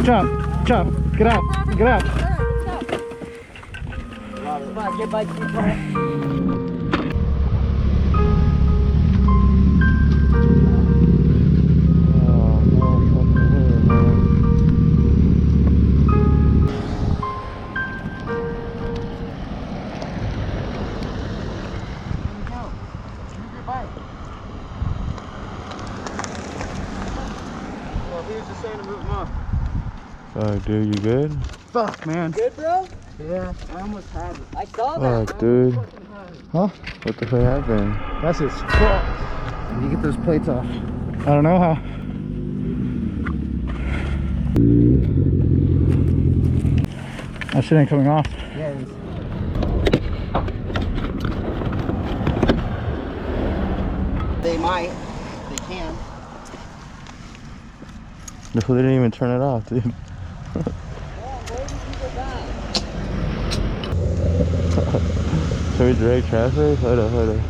Jump, jump, get out, get out. Come on, get by keep going. Fuck, dude, you good? Fuck, man. Good, bro? Yeah, I almost had it. I saw that. Fuck, dude. Huh? What the fuck happened? That's his fault. You get those plates off. I don't know how. That shit ain't coming off. Yeah, it is. They might. They can. They didn't even turn it off, dude. Should we drag traffic? Hold up, hold up.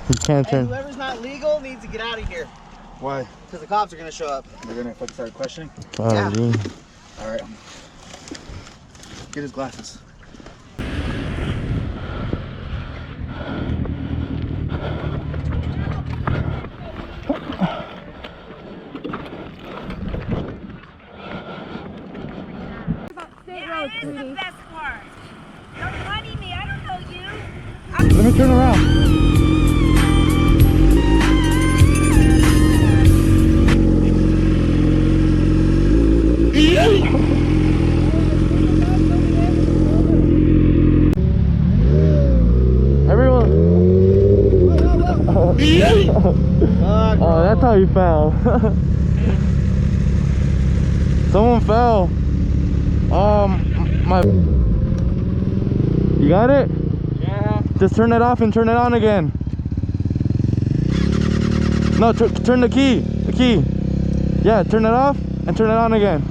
You can't Hey, turn. whoever's not legal needs to get out of here. Why? Because the cops are going to show up. They're gonna fucking start questioning? Oh, Yeah. gee. Alright. Get his glasses. Yeah, it is the best part. Don't funny me. I don't know you. Let me turn around. Everyone. Oh, that's how you fell. Someone fell. My. You got it? Yeah. Just turn it off and turn it on again. No, turn the key. The key. Yeah, turn it off and turn it on again.